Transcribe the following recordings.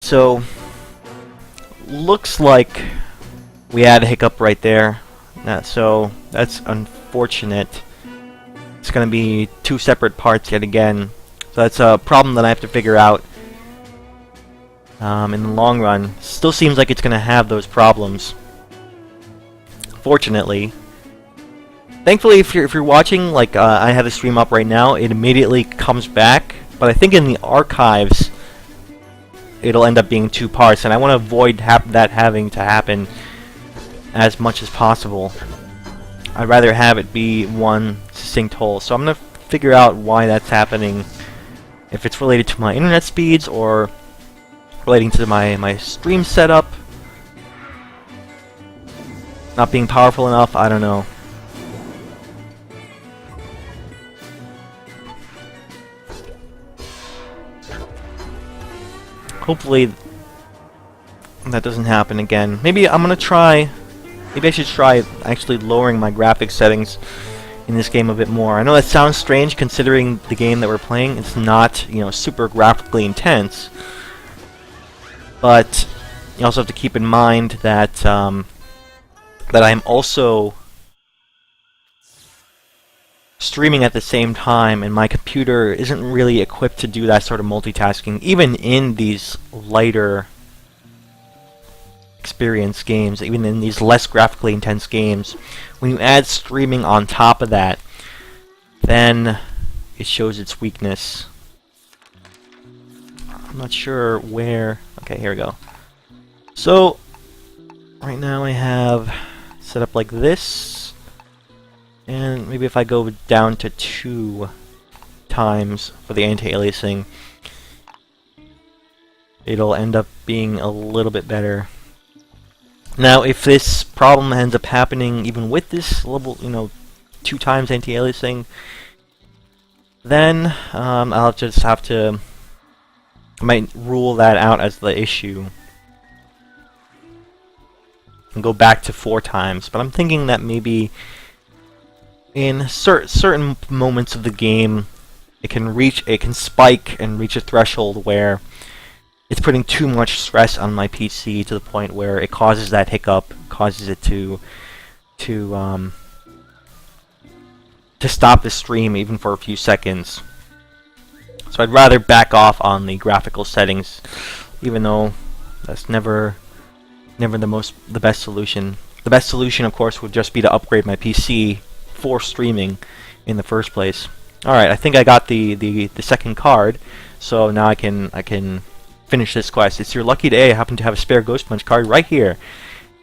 so looks like we had a hiccup right there. So that's unfortunate. It's going to be two separate parts yet again. So that's a problem that I have to figure out in the long run. Still seems like it's going to have those problems. Fortunately. Thankfully, if you're watching, like I have a stream up right now, it immediately comes back. But I think in the archives, it'll end up being two parts, and I want to avoid that having to happen as much as possible. I'd rather have it be one succinct whole. So I'm going to figure out why that's happening. If it's related to my internet speeds or relating to my stream setup not being powerful enough, I don't know. Hopefully that doesn't happen again. Maybe I'm gonna try. Maybe I should try actually lowering my graphics settings in this game a bit more. I know that sounds strange considering the game that we're playing. It's not, you know, super graphically intense. But you also have to keep in mind that that I'm also streaming at the same time, and my computer isn't really equipped to do that sort of multitasking, even in these lighter experience games, even in these less graphically intense games. When you add streaming on top of that, then it shows its weakness. I'm not sure where... Okay, here we go. So, right now I have set up like this, and maybe if I go down to 2 times for the anti-aliasing, it'll end up being a little bit better. Now, if this problem ends up happening even with this level, you know, 2 times anti-aliasing, then I'll just have to... I might rule that out as the issue and go back to 4 times. But I'm thinking that maybe in certain moments of the game, it can spike and reach a threshold where it's putting too much stress on my PC to the point where it causes that hiccup, causes it to stop the stream even for a few seconds. So I'd rather back off on the graphical settings, even though that's never the best solution. The best solution, of course, would just be to upgrade my PC for streaming in the first place. All right, I think I got the second card, so now I can finish this quest. It's your lucky day. I happen to have a spare Ghost Punch card right here.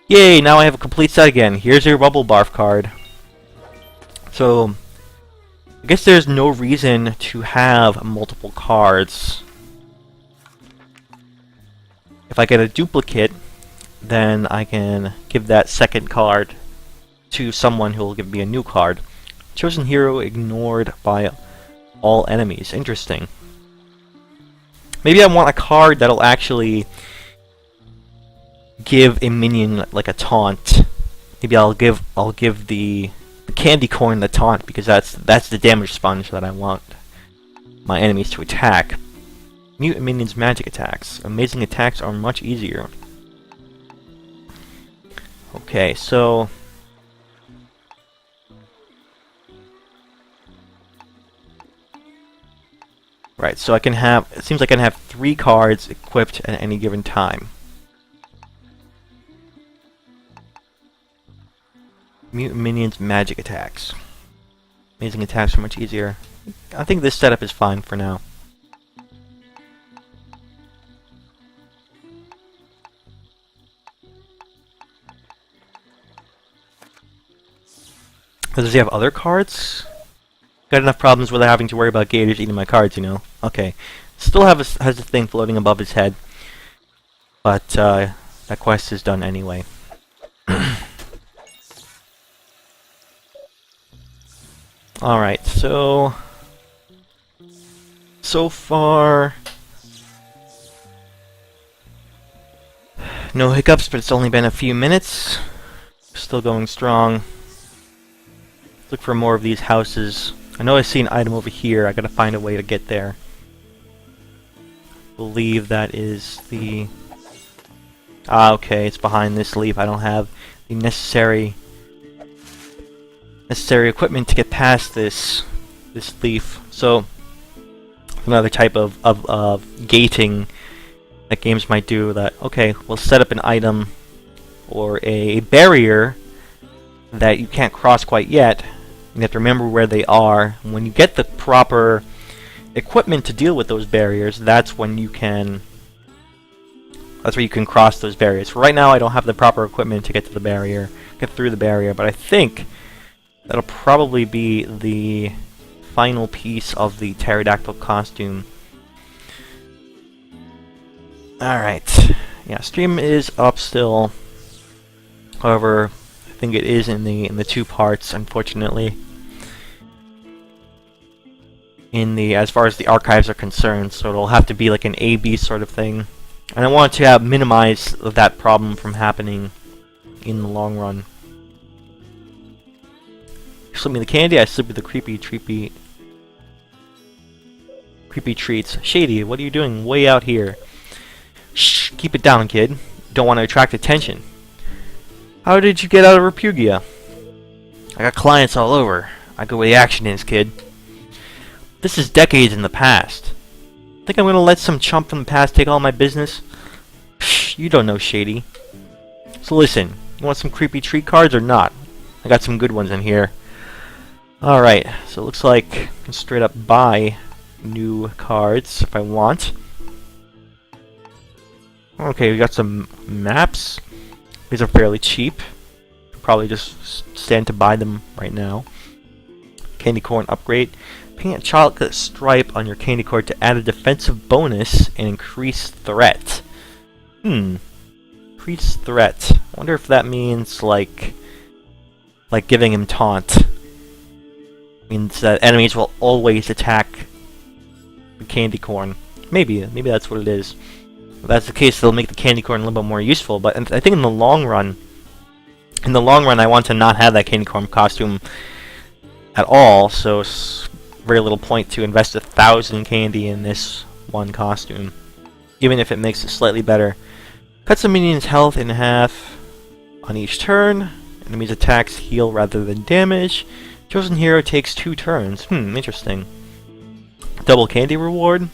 Yay! Now I have a complete set again. Here's your Bubble Barf card. So I guess there's no reason to have multiple cards. If I get a duplicate, then I can give that second card to someone who will give me a new card. Chosen hero ignored by all enemies. Interesting. Maybe I want a card that'll actually give a minion like a taunt. Maybe I'll give the candy corn the taunt, because that's the damage sponge that I want my enemies to attack. Mute minions' magic attacks. Amazing attacks are much easier. Okay, so right, so I can have, it seems like I can have 3 cards equipped at any given time. Mutant minions' magic attacks. Amazing attacks are much easier. I think this setup is fine for now. Does he have other cards? Got enough problems without having to worry about gators eating my cards, you know. Okay. Still has a thing floating above his head. But that quest is done anyway. Alright, so far no hiccups, but it's only been a few minutes. Still going strong. Look for more of these houses. I know I see an item over here. I gotta find a way to get there. believe that is the... Ah, okay, it's behind this leaf. I don't have the necessary equipment to get past this leaf. So another type of gating that games might do, that okay, we'll set up an item or a barrier that you can't cross quite yet. You have to remember where they are. When you get the proper equipment to deal with those barriers, that's when you can cross those barriers. For right now, I don't have the proper equipment to get to the barrier, get through the barrier, but I think that'll probably be the final piece of the pterodactyl costume. Alright. Yeah, stream is up still. However, I think it is in the two parts, unfortunately. As far as the archives are concerned, so it'll have to be like an A-B sort of thing. And I want to minimize that problem from happening in the long run. You slip me the candy, I slip you the creepy treats. Shady, what are you doing way out here? Shh, keep it down, kid. Don't want to attract attention. How did you get out of Repugia? I got clients all over. I go where the action is, kid. This is decades in the past. Think I'm gonna let some chump from the past take all my business? Shh, you don't know, Shady. So listen, you want some creepy treat cards or not? I got some good ones in here. Alright, so it looks like I can straight up buy new cards if I want. Okay, we got some maps. These are fairly cheap. Probably just stand to buy them right now. Candy corn upgrade. Paint a chocolate stripe on your candy corn to add a defensive bonus and increase threat. Increase threat. I wonder if that means like giving him taunt. Means that enemies will always attack the candy corn. Maybe that's what it is. If that's the case, they'll make the candy corn a little bit more useful. But I think in the long run, I want to not have that candy corn costume at all. So it's very little point to invest 1,000 candy in this one costume, even if it makes it slightly better. Cut some minions' health in half on each turn. Enemies' attacks heal rather than damage. Chosen hero takes 2 turns. Interesting. Double candy reward.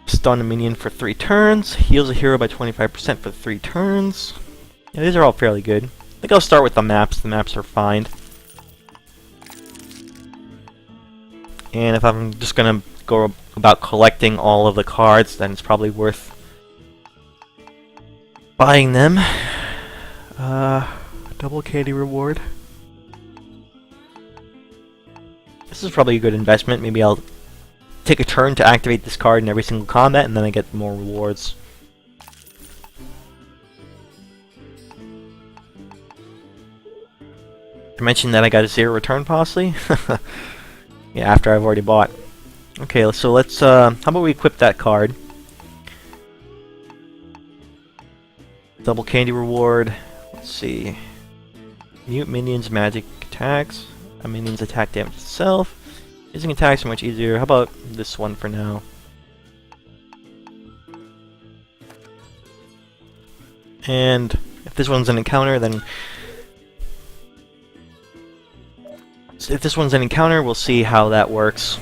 Stun a minion for 3 turns. Heals a hero by 25% for 3 turns. Yeah, these are all fairly good. I think I'll start with the maps. The maps are fine. And if I'm just gonna go about collecting all of the cards, then it's probably worth buying them. Double candy reward. This is probably a good investment. Maybe I'll take a turn to activate this card in every single combat, and then I get more rewards. I mentioned that I got a 0 return policy. Yeah, after I've already bought. Okay, so let's, how about we equip that card? Double candy reward. Let's see. Mute minions magic attacks. A minion's attack damage itself. Using attacks are much easier. How about this one for now? And if this one's an encounter, then... So if this one's an encounter, we'll see how that works.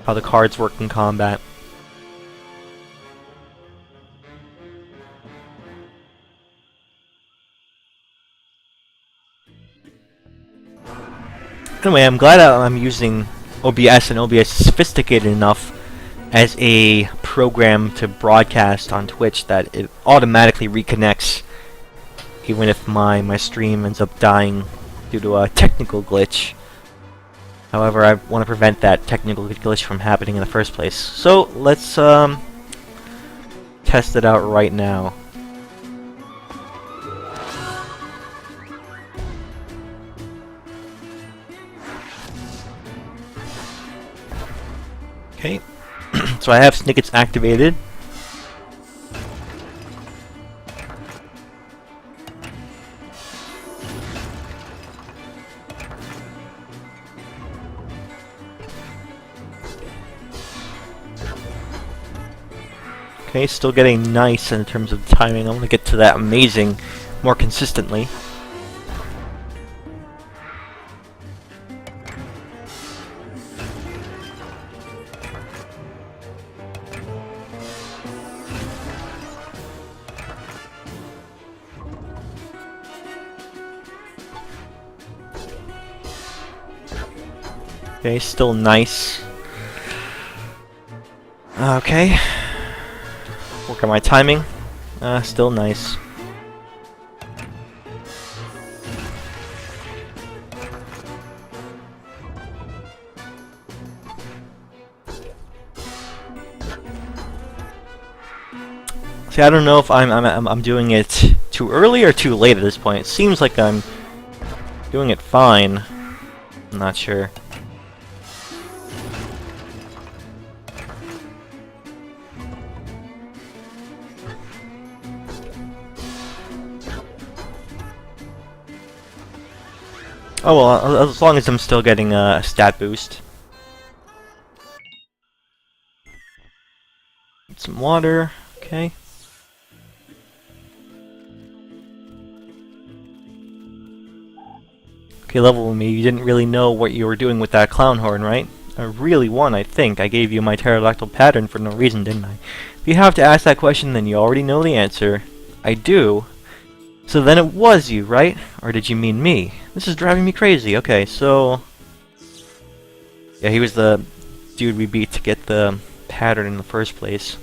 How the cards work in combat. Anyway, I'm glad I'm using OBS, and OBS is sophisticated enough as a program to broadcast on Twitch that it automatically reconnects even if my stream ends up dying due to a technical glitch. However, I want to prevent that technical glitch from happening in the first place. So, let's test it out right now. Okay, so I have Snickets activated. Okay, still getting nice in terms of timing. I want to get to that amazing more consistently. Okay, still nice. Okay. Work on my timing. Still nice. See, I don't know if I'm doing it too early or too late at this point. It seems like I'm doing it fine. I'm not sure. Oh well, as long as I'm still getting a stat boost. Get some water, okay. Okay, level with me, you didn't really know what you were doing with that clown horn, right? I really won, I think. I gave you my pterodactyl pattern for no reason, didn't I? If you have to ask that question, then you already know the answer. I do. So then it was you, right? Or did you mean me? This is driving me crazy. Okay, so... yeah, he was the dude we beat to get the pattern in the first place.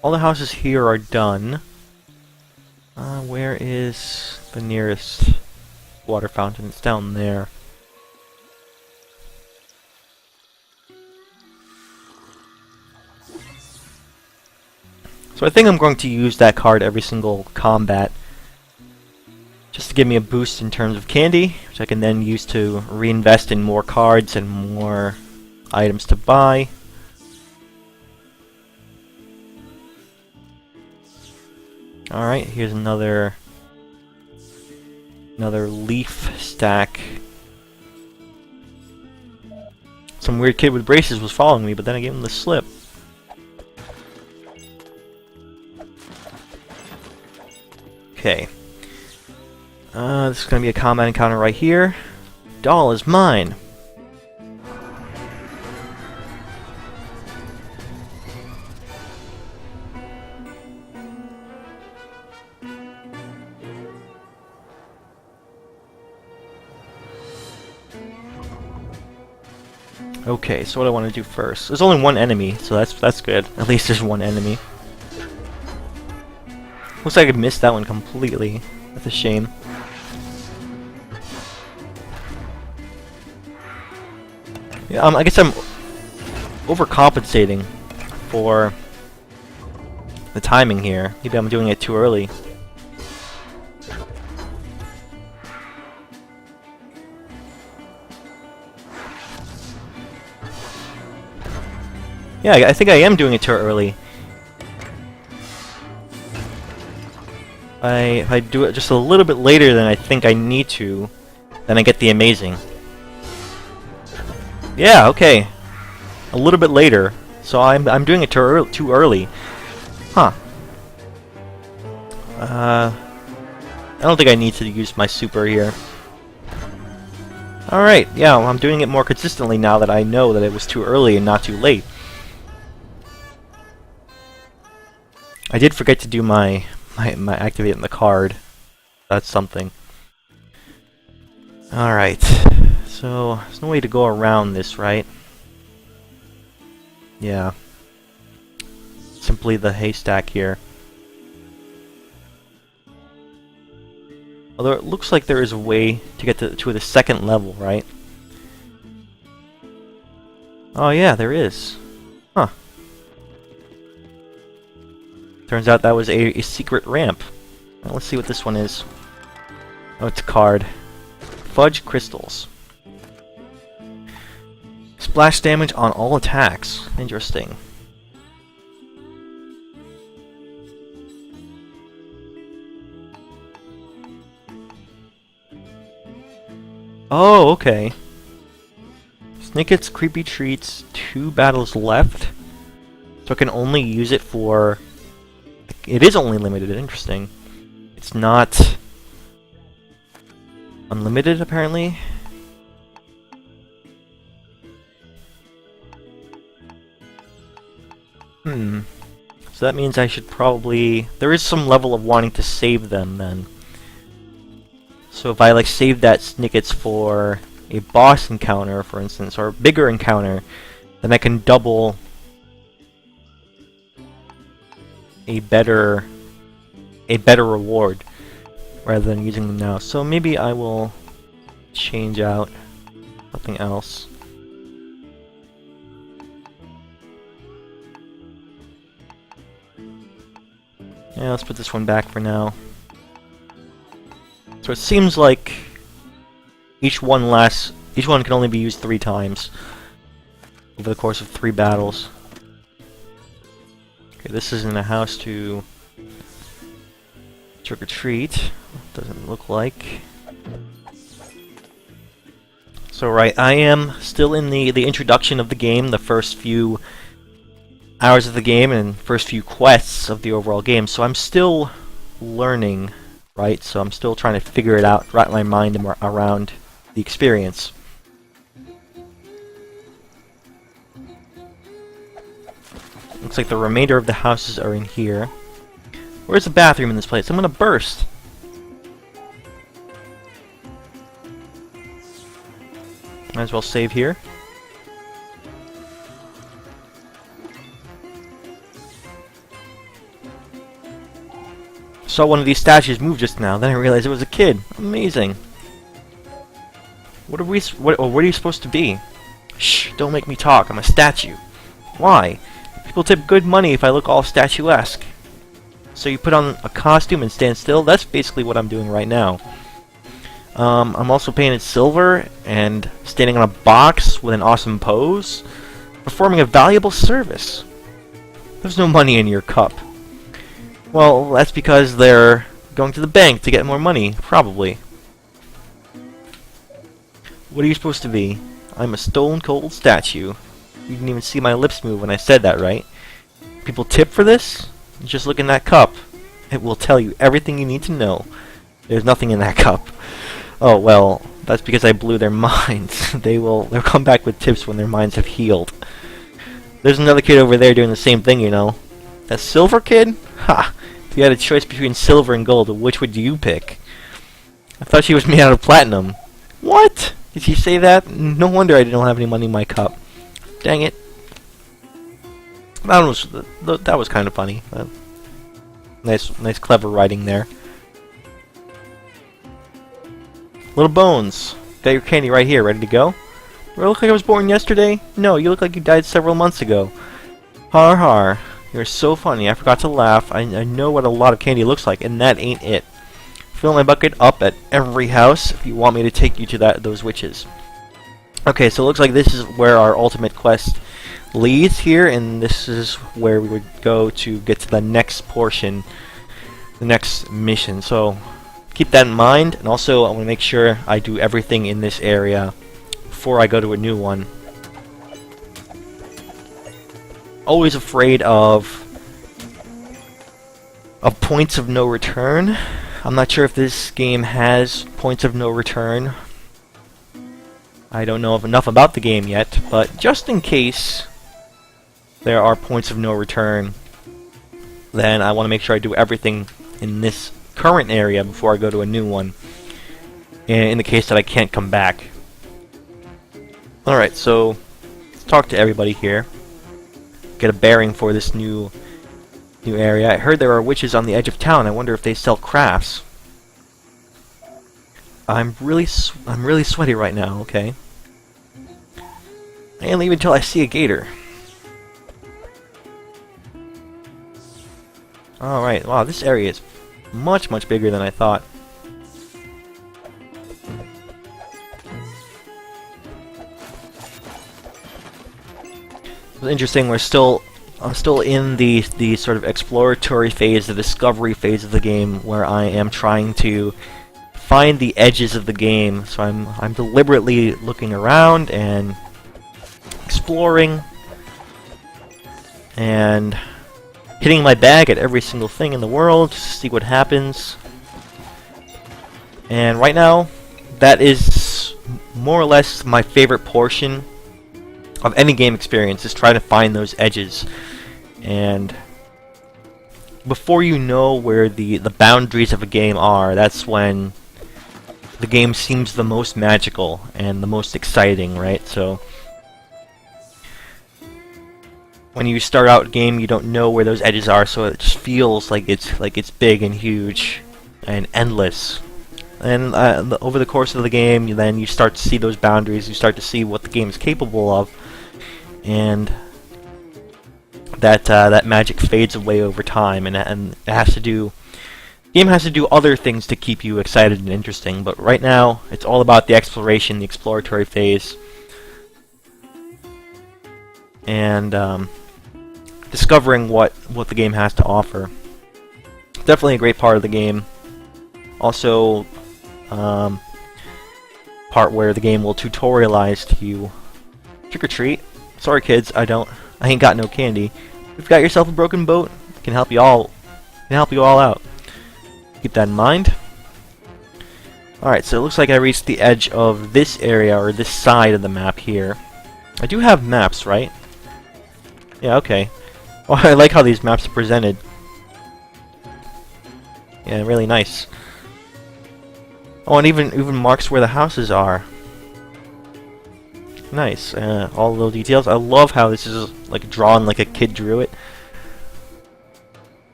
All the houses here are done. Where is the nearest water fountain? It's down there. So I think I'm going to use that card every single combat, just to give me a boost in terms of candy, which I can then use to reinvest in more cards and more items to buy. Alright, here's another leaf stack. Some weird kid with braces was following me, but then I gave him the slip. Okay. This is gonna be a combat encounter right here. Doll is mine. Okay, so what do I want to do first? There's only one enemy, so that's good. At least there's one enemy. Looks like I missed that one completely. That's a shame. Yeah, I guess I'm overcompensating for the timing here. Maybe I'm doing it too early. Yeah, I think I am doing it too early. If I do it just a little bit later than I think I need to, then I get the amazing. Yeah, okay. A little bit later. So I'm doing it too early. Huh. I don't think I need to use my super here. Alright, yeah, well, I'm doing it more consistently now that I know that it was too early and not too late. I did forget to do my activating the card. That's something. Alright. So, there's no way to go around this, right? Yeah. Simply the haystack here. Although it looks like there is a way to get to the second level, right? Oh yeah, there is. Huh. Turns out that was a secret ramp. Well, let's see what this one is. Oh, it's a card. Fudge crystals. Splash damage on all attacks. Interesting. Oh, okay. Snicket's creepy treats, 2 battles left. So I can only use it for... It is only limited, interesting. It's not... unlimited, apparently. So that means I should probably... There is some level of wanting to save them, then. So if I, like, save that snickets for a boss encounter, for instance, or a bigger encounter, then I can double a better reward rather than using them now. So maybe I will change out something else. Yeah, let's put this one back for now. So it seems like each one can only be used 3 times over the course of 3 battles. Okay, this isn't a house to trick or treat. Doesn't look like. So right, I am still in the introduction of the game, the first few hours of the game and first few quests of the overall game. So I'm still learning, right? So I'm still trying to figure it out, wrap my mind around the experience. Looks like the remainder of the houses are in here. Where's the bathroom in this place? I'm gonna burst. Might as well save here. Saw one of these statues move just now, then I realized it was a kid. Amazing. What are you supposed to be? Shh, don't make me talk. I'm a statue. Why? People tip good money if I look all statuesque. So you put on a costume and stand still? That's basically what I'm doing right now. I'm also painted silver and standing on a box with an awesome pose, performing a valuable service. There's no money in your cup. Well, that's because they're going to the bank to get more money, probably. What are you supposed to be? I'm a stone-cold statue. You didn't even see my lips move when I said that, right? People tip for this? Just look in that cup. It will tell you everything you need to know. There's nothing in that cup. Oh, well, that's because I blew their minds. They'll come back with tips when their minds have healed. There's another kid over there doing the same thing, you know. That silver kid? Ha! If you had a choice between silver and gold, which would you pick? I thought she was made out of platinum. What? Did she say that? No wonder I didn't have any money in my cup. Dang it. That was kind of funny. Nice clever writing there. Little Bones, got your candy right here, ready to go? Do I look like I was born yesterday? No, you look like you died several months ago. Har har. You're so funny, I forgot to laugh. I know what a lot of candy looks like, and that ain't it. Fill my bucket up at every house if you want me to take you to those witches. Okay, so it looks like this is where our ultimate quest leads here, and this is where we would go to get to the next portion, the next mission. So keep that in mind, and also I want to make sure I do everything in this area before I go to a new one. Always afraid of points of no return. I'm not sure if this game has points of no return. I don't know enough about the game yet, but just in case there are points of no return, then I want to make sure I do everything in this current area before I go to a new one, in the case that I can't come back. Alright, so let's talk to everybody here. Get a bearing for this new area. I heard there are witches on the edge of town. I wonder if they sell crafts. I'm really sweaty right now, okay? I ain't leave until I see a gator. Alright, wow, this area is much bigger than I thought. It's interesting, I'm still in the sort of exploratory phase, the discovery phase of the game, where I am trying to find the edges of the game. So I'm deliberately looking around and exploring and hitting my bag at every single thing in the world just to see what happens. And right now, that is more or less my favorite portion of any game experience, is trying to find those edges. And before you know where the boundaries of a game are, that's when the game seems the most magical and the most exciting, right? So when you start out a game, you don't know where those edges are, so it just feels like it's big and huge and endless. And over the course of the game, then you start to see those boundaries. You start to see what the game is capable of, and that magic fades away over time. And it has to do. The game has to do other things to keep you excited and interesting. But right now, it's all about the exploration, the exploratory phase, and discovering what the game has to offer. Definitely a great part of the game. Also, part where the game will tutorialize to you. Trick or treat. Sorry kids, I ain't got no candy. If you've got yourself a broken boat, it can help you all out. Keep that in mind. Alright, so it looks like I reached the edge of this area, or this side of the map here. I do have maps, right? Yeah, okay. Oh, I like how these maps are presented. Yeah, really nice. Oh, and even marks where the houses are. Nice. All the little details. I love how this is like drawn like a kid drew it.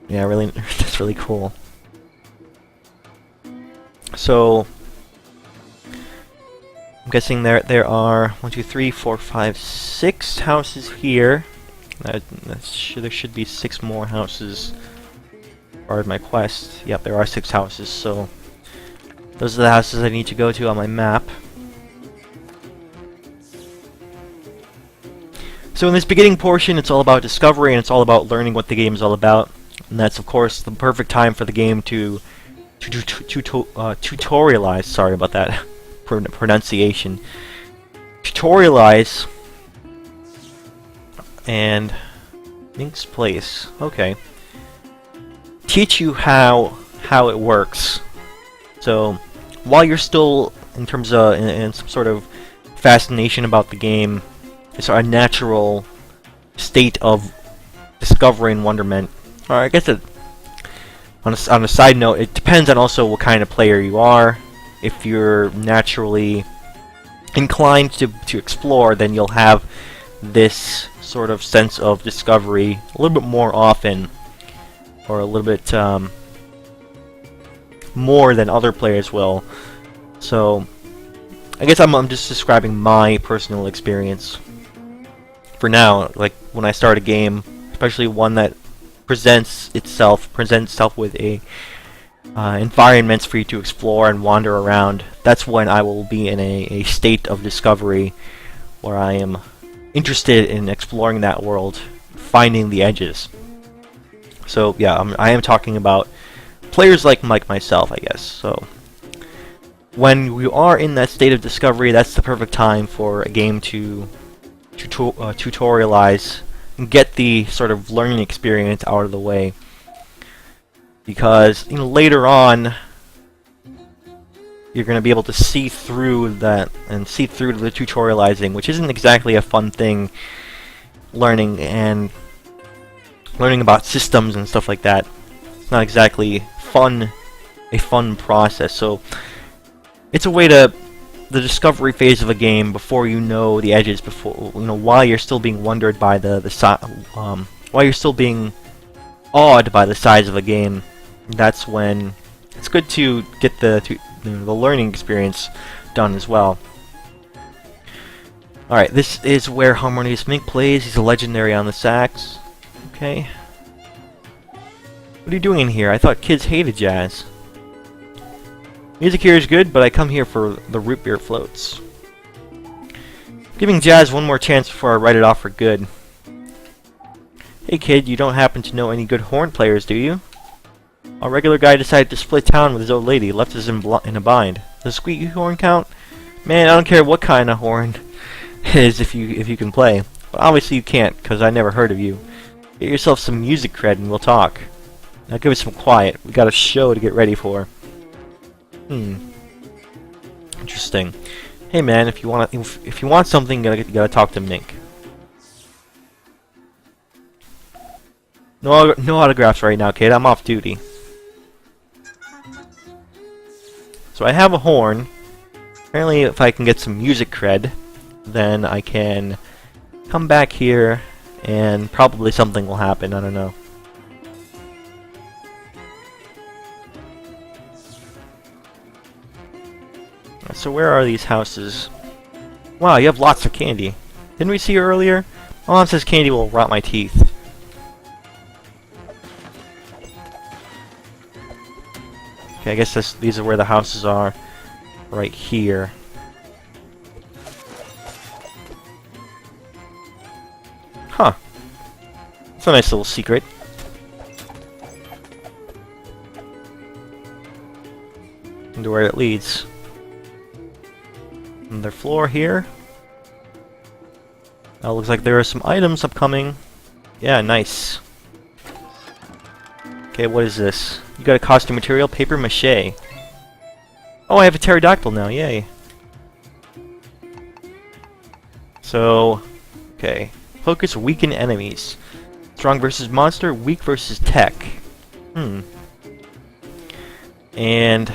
Yeah, really, that's really cool. So, I'm guessing there are 1, 2, 3, 4, 5, 6 houses here. There should be 6 more houses. Or my quest. Yep, there are 6 houses, so those are the houses I need to go to on my map. So in this beginning portion, it's all about discovery, and it's all about learning what the game is all about. And that's, of course, the perfect time for the game to tutorialize. Sorry about that pronunciation. Tutorialize and Mink's Place. Okay. Teach you how it works. So while you're still in terms of in some sort of fascination about the game, it's a natural state of discovery and wonderment. Or I guess on a side note, it depends on also what kind of player you are. If you're naturally inclined to explore, then you'll have this sort of sense of discovery a little bit more often, or a little bit more than other players will. So I guess I'm just describing my personal experience for now. Like when I start a game, especially one that presents itself with a environments for you to explore and wander around, that's when I will be in a state of discovery where I am interested in exploring that world, finding the edges. So yeah, I am talking about players like myself, I guess. So when we are in that state of discovery, that's the perfect time for a game to tutorialize and get the sort of learning experience out of the way. Because later on, you're going to be able to see through that and see through the tutorializing, which isn't exactly a fun thing. Learning about systems and stuff like that, it's not exactly a fun process. So it's a way to the discovery phase of a game before you know the edges, before while you're still being wondered by while you're still being awed by the size of a game. That's when it's good to get the learning experience done as well. Alright, this is where Harmonious Mink plays. He's a legendary on the sax. Okay. What are you doing in here? I thought kids hated jazz. Music here is good, but I come here for the root beer floats. Giving jazz one more chance before I write it off for good. Hey kid, you don't happen to know any good horn players, do you? A regular guy decided to split town with his old lady, left us in a bind. Does squeaky horn count? Man, I don't care what kind of horn it is if you can play. But obviously you can't, because I never heard of you. Get yourself some music cred and we'll talk. Now give us some quiet. We got a show to get ready for. Interesting. Hey man, if you want something, you gotta talk to Mink. No autographs right now, kid. I'm off duty. So I have a horn. Apparently, if I can get some music cred, then I can come back here, and probably something will happen. I don't know. So where are these houses? Wow, you have lots of candy. Didn't we see you earlier? My mom says candy will rot my teeth. Okay, I guess these are where the houses are. Right here. Huh. It's a nice little secret. Wonder where it leads. Another floor here. Now looks like there are some items upcoming. Yeah, nice. Okay, what is this? You got a costume material, paper mache. Oh, I have a pterodactyl now, yay. So, okay. Focus weaken enemies. Strong versus monster, weak versus tech. And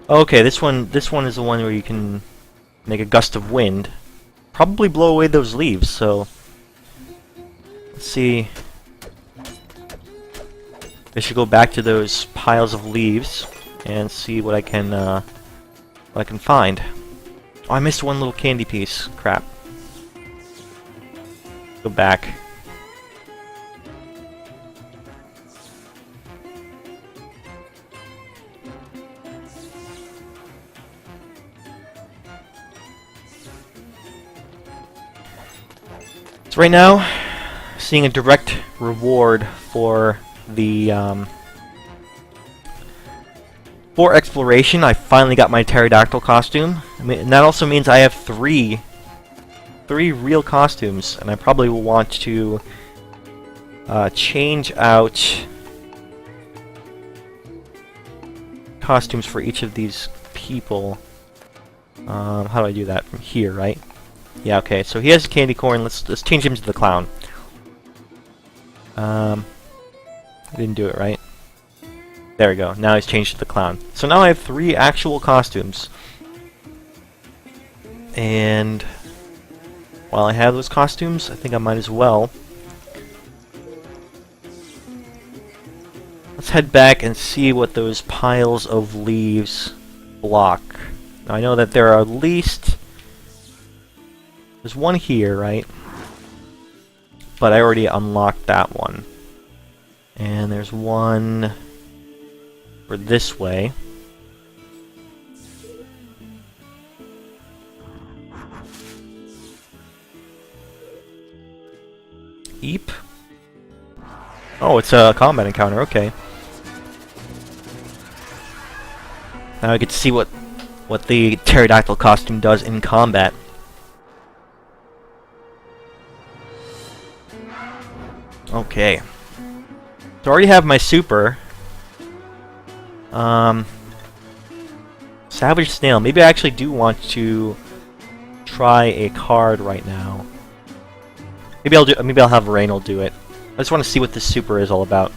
okay, this one is the one where you can make a gust of wind. Probably blow away those leaves, so let's see. I should go back to those piles of leaves and see what I can find. Oh, I missed one little candy piece. Crap. Go back. So right now, seeing a direct reward for the for exploration. I finally got my pterodactyl costume. And that also means I have three real costumes, and I probably will want to change out costumes for each of these people. How do I do that? From here, right? Yeah, okay. So he has a candy corn. Let's change him to the clown. I didn't do it right. There we go. Now he's changed to the clown. So now I have 3 actual costumes. And while I have those costumes, I think I might as well. Let's head back and see what those piles of leaves block. Now I know that there are at least... There's one here, right? But I already unlocked that one. And there's one for this way. Eep. Oh, it's a combat encounter, okay. Now I get to see what the pterodactyl costume does in combat. Okay. So I already have my super. Savage Snail. Maybe I actually do want to try a card right now. Maybe I'll have Reynold do it. I just want to see what this super is all about.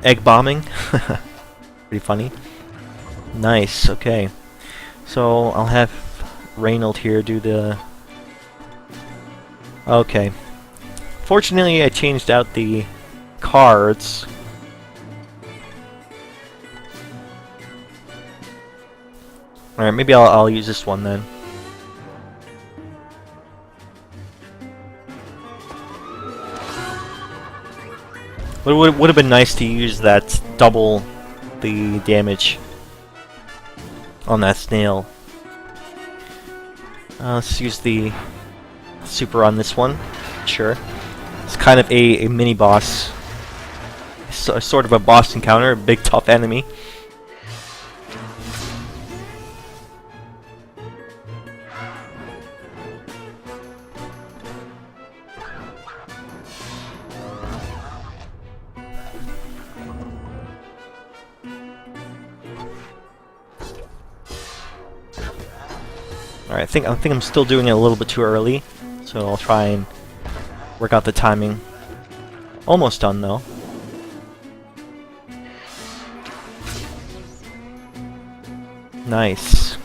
Egg bombing. Pretty funny. Nice, okay. So I'll have Reynold here do the... Okay. Fortunately, I changed out the cards. Alright, maybe I'll use this one then. But it would have been nice to use that double the damage on that snail. Let's use the super on this one. Sure. It's kind of a mini boss. Sort of a boss encounter, a big tough enemy. Alright, I think I'm still doing it a little bit too early, so I'll try and work out the timing. Almost done though. Nice.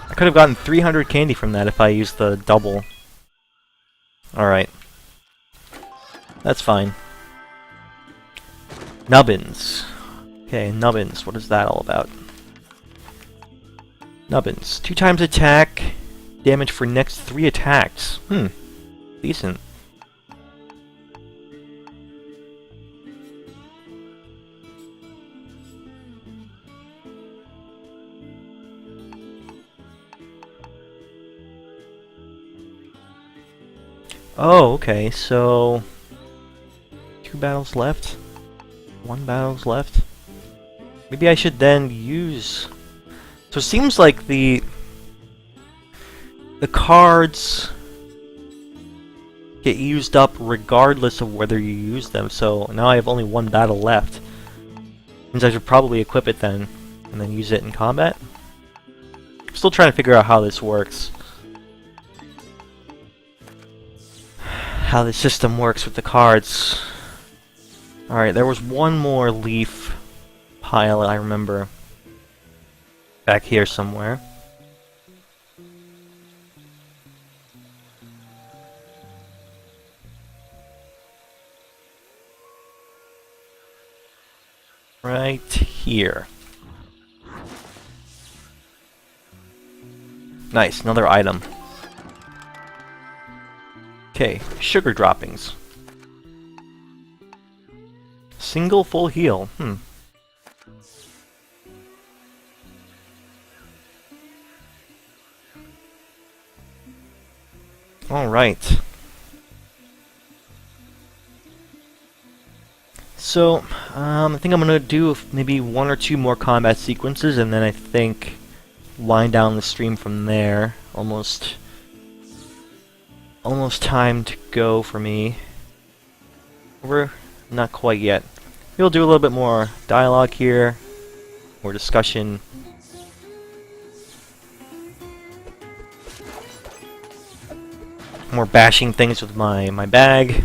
I could have gotten 300 candy from that if I used the double. Alright. That's fine. Nubbins. Okay, nubbins. What is that all about? Nubbins. 2 times attack. Damage for next 3 attacks. Decent. Oh, okay, so 2 battles left? 1 battle's left? Maybe I should then use... So it seems like the cards get used up regardless of whether you use them, so now I have only 1 battle left. Means I should probably equip it then, and then use it in combat? I'm still trying to figure out how this works. How the system works with the cards. Alright, there was one more leaf pile I remember. Back here somewhere. Right here. Nice, another item. Okay, sugar droppings. Single full heal. Alright. So, I think I'm gonna do maybe 1 or 2 more combat sequences, and then I think wind down the stream from there. Almost time to go for me. We're not quite yet. We'll do a little bit more dialogue here, more discussion. More bashing things with my bag.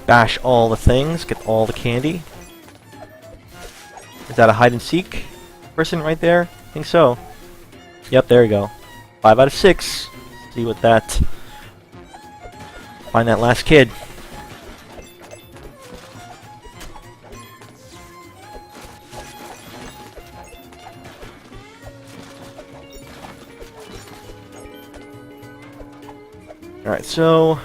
Bash all the things, get all the candy. Is that a hide and seek person right there? I think so. Yep, there we go. 5 out of 6. See what that... Find that last kid. Alright, so...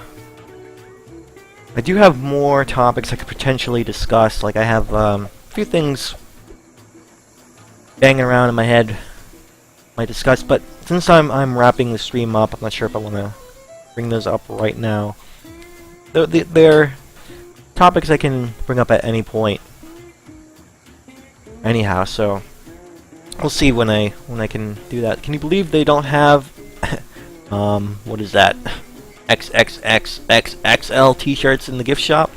I do have more topics I could potentially discuss. Like, I have a few things banging around in my head I might discuss, but since I'm wrapping the stream up, I'm not sure if I want to bring those up right now. They're topics I can bring up at any point. Anyhow, so we'll see when I can do that. Can you believe they don't have what is that? XXXXXL t-shirts in the gift shop?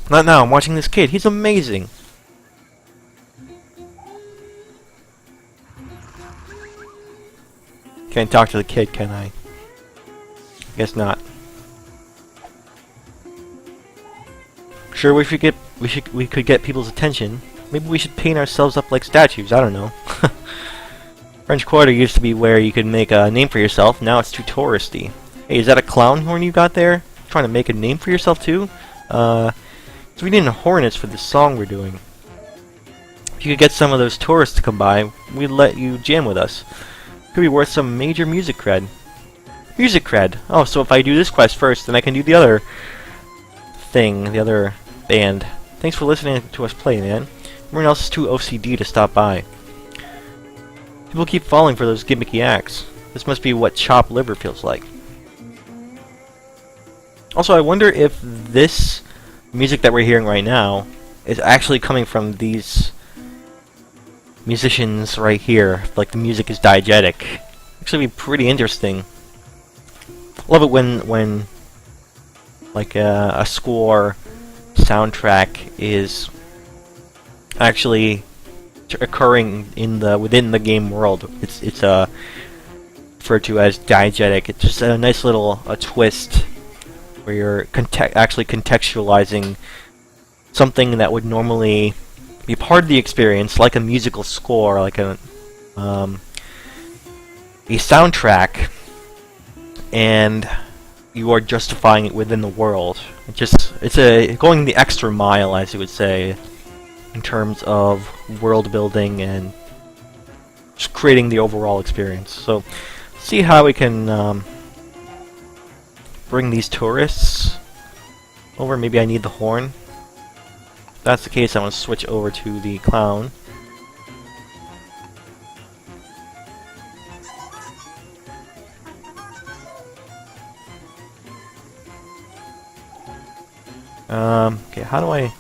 Not now, I'm watching this kid. He's amazing. Can't talk to the kid, can I? Guess not. Sure, we could get people's attention. Maybe we should paint ourselves up like statues. I don't know. French Quarter used to be where you could make a name for yourself. Now it's too touristy. Hey, is that a clown horn you got there? Trying to make a name for yourself too? So we need hornets for this song we're doing. If you could get some of those tourists to come by, we'd let you jam with us. Could be worth some major music cred. Music cred. Oh, so if I do this quest first, then I can do the other thing, the other band. Thanks for listening to us play, man. Everyone else is too OCD to stop by. People keep falling for those gimmicky acts. This must be what chopped liver feels like. Also, I wonder if this music that we're hearing right now is actually coming from these musicians right here. Like, the music is diegetic. actually be pretty interesting. Love it when like a score soundtrack is actually occurring in the within the game world. It's referred to as diegetic. It's just a nice little twist where you're actually contextualizing something that would normally be part of the experience, like a musical score, like a soundtrack, and you are justifying it within the world. It's going the extra mile, as you would say, in terms of world building and just creating the overall experience. So, see how we can bring these tourists over. Maybe I need the horn. If that's the case, I want to switch over to the clown. Okay, how do I